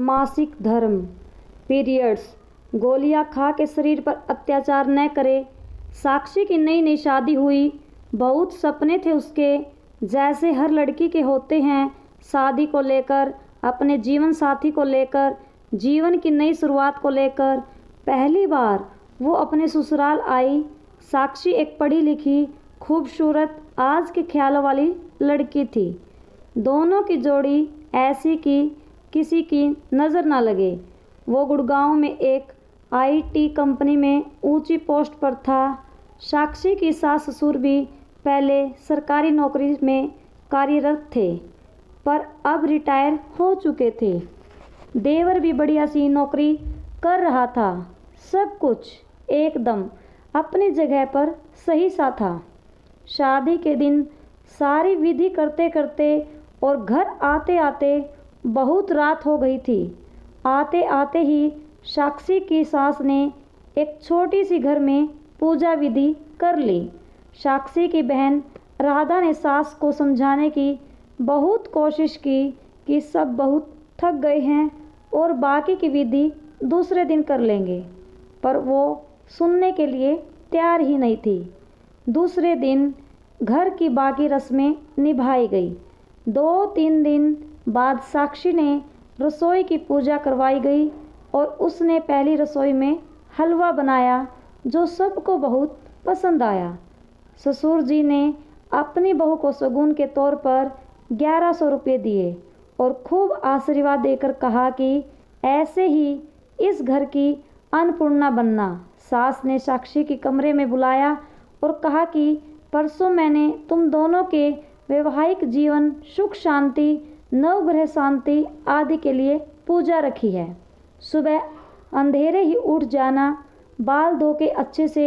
मासिक धर्म पीरियड्स, गोलियां खा के शरीर पर अत्याचार न करे। साक्षी की नई नई शादी हुई, बहुत सपने थे उसके, जैसे हर लड़की के होते हैं, शादी को लेकर, अपने जीवन साथी को लेकर, जीवन की नई शुरुआत को लेकर। पहली बार वो अपने ससुराल आई। साक्षी एक पढ़ी लिखी, खूबसूरत, आज के ख्यालों वाली लड़की थी। दोनों की जोड़ी ऐसी कि किसी की नज़र ना लगे। वो गुड़गांव में एक IT कंपनी में ऊंची पोस्ट पर था। साक्षी की सास ससुर भी पहले सरकारी नौकरी में कार्यरत थे, पर अब रिटायर हो चुके थे। देवर भी बढ़िया सी नौकरी कर रहा था। सब कुछ एकदम अपनी जगह पर सही सा था। शादी के दिन सारी विधि करते करते और घर आते आते बहुत रात हो गई थी। आते आते ही साक्षी की सास ने एक छोटी सी घर में पूजा विधि कर ली। साक्षी की बहन राधा ने सास को समझाने की बहुत कोशिश की कि सब बहुत थक गए हैं और बाकी की विधि दूसरे दिन कर लेंगे, पर वो सुनने के लिए तैयार ही नहीं थी। दूसरे दिन घर की बाकी रस्में निभाई गई। 2-3 दिन बाद साक्षी ने रसोई की पूजा करवाई गई और उसने पहली रसोई में हलवा बनाया जो सबको बहुत पसंद आया। ससुर जी ने अपनी बहू को शगुन के तौर पर 1100 रुपये दिए और खूब आशीर्वाद देकर कहा कि ऐसे ही इस घर की अन्नपूर्णा बनना। सास ने साक्षी की कमरे में बुलाया और कहा कि परसों मैंने तुम दोनों के वैवाहिक जीवन, सुख शांति, नवग्रह शांति आदि के लिए पूजा रखी है। सुबह अंधेरे ही उठ जाना, बाल धो के अच्छे से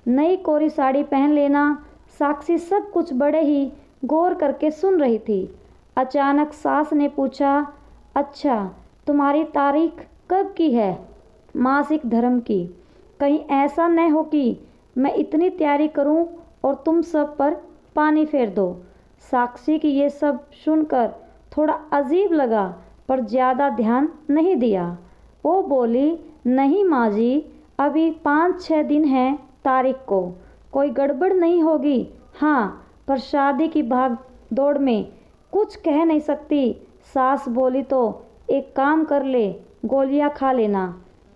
नई कोरी साड़ी पहन लेना। साक्षी सब कुछ बड़े ही गौर करके सुन रही थी। अचानक सास ने पूछा, अच्छा तुम्हारी तारीख कब की है मासिक धर्म की? कहीं ऐसा न हो कि मैं इतनी तैयारी करूं और तुम सब पर पानी फेर दो। साक्षी की ये सब सुनकर थोड़ा अजीब लगा, पर ज़्यादा ध्यान नहीं दिया। वो बोली, नहीं माँ जी, अभी 5-6 दिन हैं तारीख को, कोई गड़बड़ नहीं होगी। हाँ, पर शादी की भाग दौड़ में कुछ कह नहीं सकती। सास बोली तो एक काम कर ले, गोलियां खा लेना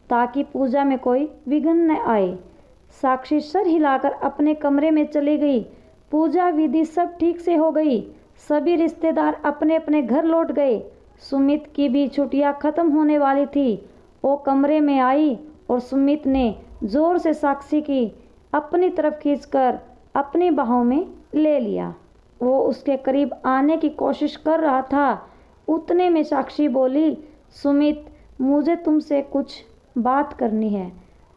ताकि पूजा में कोई विघ्न न आए। साक्षी सर हिलाकर अपने कमरे में चली गई। पूजा विधि सब ठीक से हो गई। सभी रिश्तेदार अपने अपने घर लौट गए। सुमित की भी छुट्टियां खत्म होने वाली थी। वो कमरे में आई और सुमित ने जोर से साक्षी की अपनी तरफ खींचकर अपनी बाहों में ले लिया। वो उसके करीब आने की कोशिश कर रहा था। उतने में साक्षी बोली, सुमित, मुझे तुमसे कुछ बात करनी है।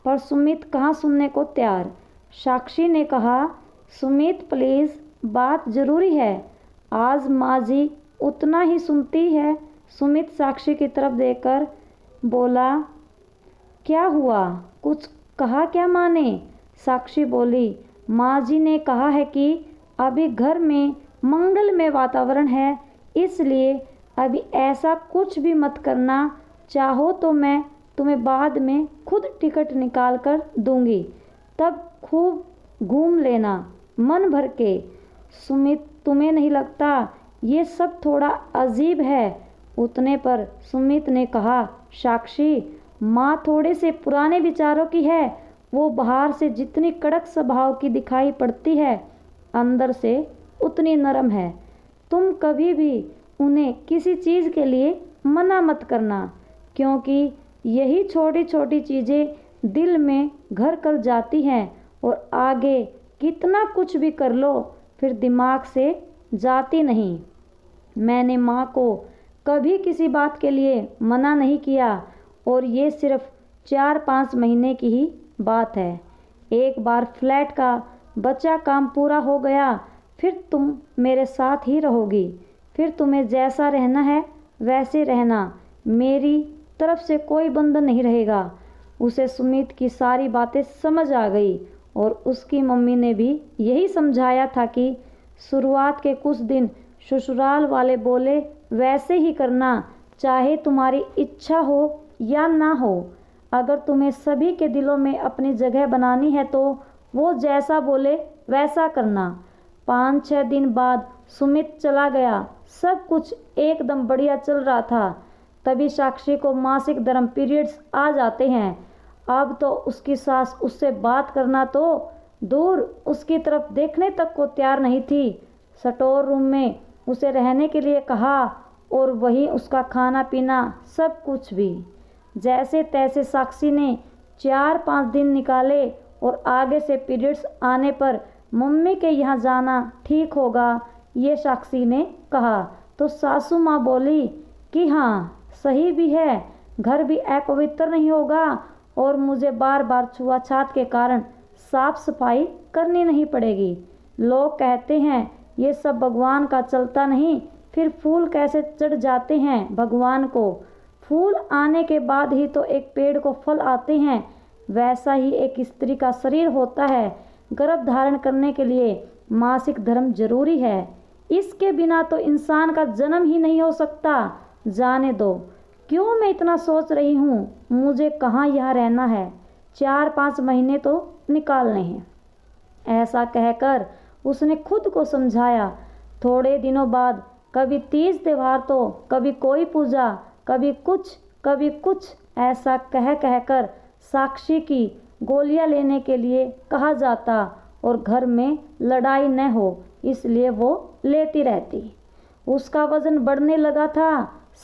पर सुमित कहाँ सुनने को तैयार। साक्षी ने कहा, सुमित प्लीज़, बात ज़रूरी है। आज माँ जी उतना ही सुनती है। सुमित साक्षी की तरफ देखकर बोला, क्या हुआ, कुछ कहा क्या माँ ने? साक्षी बोली, माँ जी ने कहा है कि अभी घर में मंगलमय वातावरण है, इसलिए अभी ऐसा कुछ भी मत करना। चाहो तो मैं तुम्हें बाद में खुद टिकट निकाल कर दूंगी, तब खूब घूम लेना मन भर के। सुमित, तुम्हें नहीं लगता ये सब थोड़ा अजीब है? उतने पर सुमित ने कहा, साक्षी, माँ थोड़े से पुराने विचारों की है। वो बाहर से जितनी कड़क स्वभाव की दिखाई पड़ती है, अंदर से उतनी नरम है। तुम कभी भी उन्हें किसी चीज़ के लिए मना मत करना, क्योंकि यही छोटी छोटी चीज़ें दिल में घर कर जाती हैं और आगे कितना कुछ भी कर लो फिर दिमाग से जाती नहीं। मैंने माँ को कभी किसी बात के लिए मना नहीं किया और ये सिर्फ 4-5 महीने की ही बात है। एक बार फ्लैट का बचा काम पूरा हो गया, फिर तुम मेरे साथ ही रहोगी। फिर तुम्हें जैसा रहना है वैसे रहना, मेरी तरफ से कोई बंधन नहीं रहेगा। उसे सुमित की सारी बातें समझ आ गई और उसकी मम्मी ने भी यही समझाया था कि शुरुआत के कुछ दिन ससुराल वाले बोले वैसे ही करना, चाहे तुम्हारी इच्छा हो या ना हो। अगर तुम्हें सभी के दिलों में अपनी जगह बनानी है तो वो जैसा बोले वैसा करना। 5-6 दिन बाद सुमित चला गया। सब कुछ एकदम बढ़िया चल रहा था। तभी साक्षी को मासिक धर्म पीरियड्स आ जाते हैं। अब तो उसकी सास उससे बात करना तो दूर, उसकी तरफ देखने तक को तैयार नहीं थी। स्टोर रूम में उसे रहने के लिए कहा और वहीं उसका खाना पीना सब कुछ भी। जैसे तैसे साक्षी ने 4-5 दिन निकाले और आगे से पीरियड्स आने पर मम्मी के यहाँ जाना ठीक होगा, ये साक्षी ने कहा। तो सासू माँ बोली कि हाँ सही भी है, घर भी अपवित्र नहीं होगा और मुझे बार बार छुआछात के कारण साफ सफाई करनी नहीं पड़ेगी। लोग कहते हैं ये सब भगवान का चलता नहीं, फिर फूल कैसे चढ़ जाते हैं भगवान को। फूल आने के बाद ही तो एक पेड़ को फल आते हैं। वैसा ही एक स्त्री का शरीर होता है। गर्भ धारण करने के लिए मासिक धर्म जरूरी है। इसके बिना तो इंसान का जन्म ही नहीं हो सकता। जाने दो, क्यों मैं इतना सोच रही हूँ, मुझे कहाँ यहाँ रहना है, 4-5 महीने तो निकालने हैं। ऐसा कहकर उसने खुद को समझाया। थोड़े दिनों बाद कभी तीज त्योहार तो कभी कोई पूजा, कभी कुछ ऐसा कहकर साक्षी की गोलियां लेने के लिए कहा जाता और घर में लड़ाई न हो इसलिए वो लेती रहती। उसका वजन बढ़ने लगा था।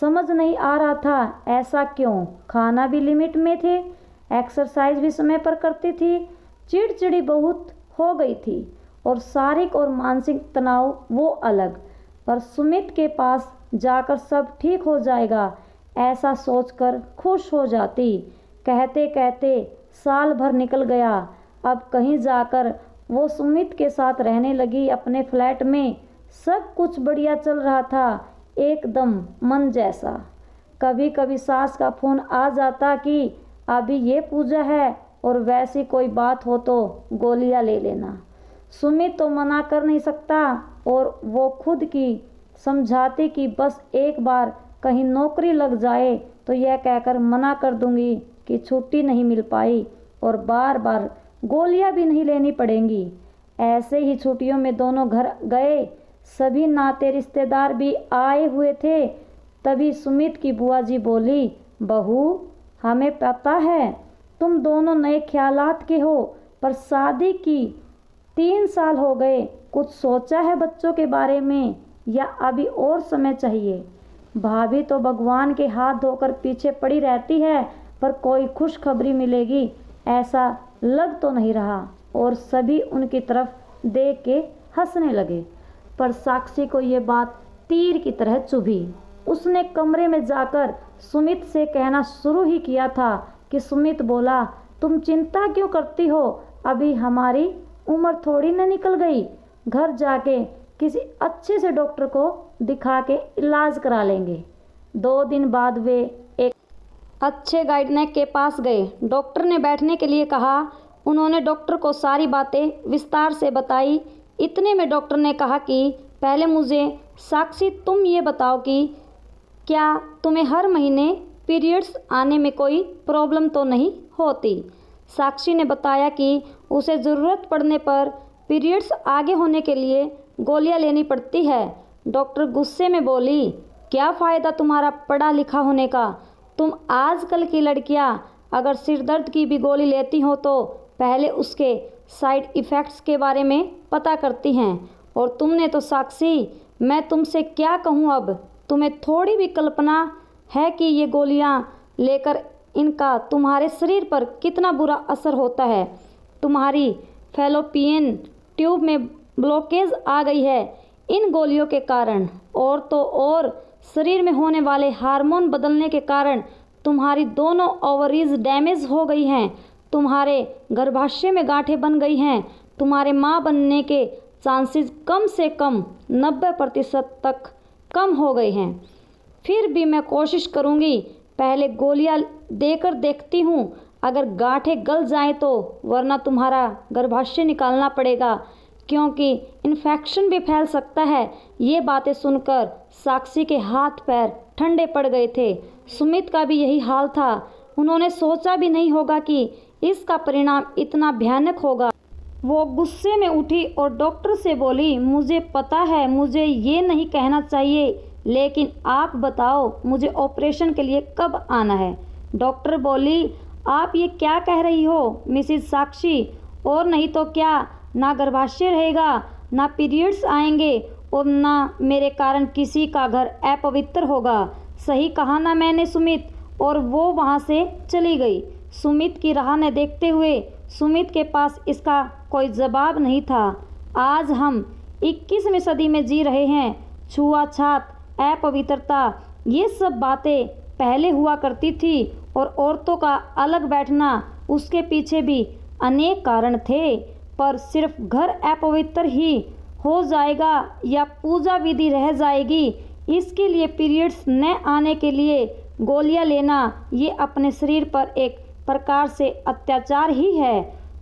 समझ नहीं आ रहा था ऐसा क्यों। खाना भी लिमिट में थे, एक्सरसाइज भी समय पर करती थी। चिड़चिड़ी बहुत हो गई थी और शारीरिक और मानसिक तनाव वो अलग। पर सुमित के पास जाकर सब ठीक हो जाएगा ऐसा सोचकर खुश हो जाती। कहते कहते साल भर निकल गया। अब कहीं जाकर वो सुमित के साथ रहने लगी अपने फ्लैट में। सब कुछ बढ़िया चल रहा था, एकदम मन जैसा। कभी कभी सास का फोन आ जाता कि अभी ये पूजा है और वैसी कोई बात हो तो गोलियां ले लेना। सुमित तो मना कर नहीं सकता और वो खुद की समझाती कि बस एक बार कहीं नौकरी लग जाए तो यह कहकर मना कर दूंगी कि छुट्टी नहीं मिल पाई और बार बार गोलियां भी नहीं लेनी पड़ेंगी। ऐसे ही छुट्टियों में दोनों घर गए। सभी नाते रिश्तेदार भी आए हुए थे। तभी सुमित की बुआ जी बोली, बहू हमें पता है तुम दोनों नए ख्यालात के हो, पर शादी की 3 साल हो गए, कुछ सोचा है बच्चों के बारे में या अभी और समय चाहिए? भाभी तो भगवान के हाथ धोकर पीछे पड़ी रहती है, पर कोई खुशखबरी मिलेगी ऐसा लग तो नहीं रहा। और सभी उनकी तरफ देख के हंसने लगे। पर साक्षी को ये बात तीर की तरह चुभी। उसने कमरे में जाकर सुमित से कहना शुरू ही किया था कि सुमित बोला, तुम चिंता क्यों करती हो, अभी हमारी उम्र थोड़ी न निकल गई। घर जाके किसी अच्छे से डॉक्टर को दिखा के इलाज करा लेंगे। 2 दिन बाद वे एक अच्छे गाइडनेक के पास गए। डॉक्टर ने बैठने के लिए कहा। उन्होंने डॉक्टर को सारी बातें विस्तार से बताई। इतने में डॉक्टर ने कहा कि पहले मुझे साक्षी तुम ये बताओ कि क्या तुम्हें हर महीने पीरियड्स आने में कोई प्रॉब्लम तो नहीं होती? साक्षी ने बताया कि उसे ज़रूरत पड़ने पर पीरियड्स आगे होने के लिए गोलियां लेनी पड़ती है। डॉक्टर गुस्से में बोली, क्या फ़ायदा तुम्हारा पढ़ा लिखा होने का? तुम आजकल की लड़कियां अगर सिर दर्द की भी गोली लेती हो तो पहले उसके साइड इफ़ेक्ट्स के बारे में पता करती हैं। और तुमने तो साक्षी, मैं तुमसे क्या कहूँ अब, तुम्हें थोड़ी भी कल्पना है कि ये गोलियां लेकर इनका तुम्हारे शरीर पर कितना बुरा असर होता है। तुम्हारी फैलोपियन ट्यूब में ब्लॉकेज आ गई है इन गोलियों के कारण, और तो और शरीर में होने वाले हार्मोन बदलने के कारण तुम्हारी दोनों ओवरीज डैमेज हो गई हैं। तुम्हारे गर्भाशय में गांठें बन गई हैं। तुम्हारे माँ बनने के चांसेस कम से कम 90% तक कम हो गए हैं। फिर भी मैं कोशिश करूँगी, पहले गोलियां देकर देखती हूँ, अगर गांठें गल जाएं तो, वरना तुम्हारा गर्भाशय निकालना पड़ेगा, क्योंकि इन्फेक्शन भी फैल सकता है। ये बातें सुनकर साक्षी के हाथ पैर ठंडे पड़ गए थे। सुमित का भी यही हाल था। उन्होंने सोचा भी नहीं होगा कि इसका परिणाम इतना भयानक होगा। वो गुस्से में उठी और डॉक्टर से बोली, मुझे पता है मुझे ये नहीं कहना चाहिए, लेकिन आप बताओ मुझे ऑपरेशन के लिए कब आना है। डॉक्टर बोली, आप ये क्या कह रही हो मिसिज साक्षी, और नहीं तो क्या, ना गर्भाशय रहेगा, ना पीरियड्स आएंगे और ना मेरे कारण किसी का घर अपवित्र होगा। सही कहा ना मैंने सुमित। और वो वहाँ से चली गई। सुमित की राह न देखते हुए सुमित के पास इसका कोई जवाब नहीं था। आज हम 21वीं सदी में जी रहे हैं। छुआछात, अपवित्रता, ये सब बातें पहले हुआ करती थी और औरतों का अलग बैठना, उसके पीछे भी अनेक कारण थे। पर सिर्फ घर अपवित्र ही हो जाएगा या पूजा विधि रह जाएगी, इसके लिए पीरियड्स न आने के लिए गोलियां लेना, ये अपने शरीर पर एक प्रकार से अत्याचार ही है।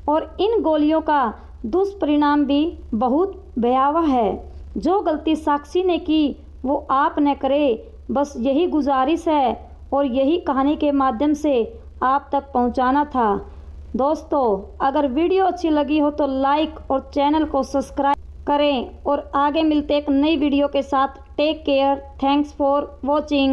और इन गोलियों का दुष्परिणाम भी बहुत भयावह है। जो गलती साक्षी ने की वो आप न करे, बस यही गुजारिश है और यही कहानी के माध्यम से आप तक पहुंचाना था। दोस्तों, अगर वीडियो अच्छी लगी हो तो लाइक और चैनल को सब्सक्राइब करें और आगे मिलते एक नई वीडियो के साथ। Take care, thanks for watching.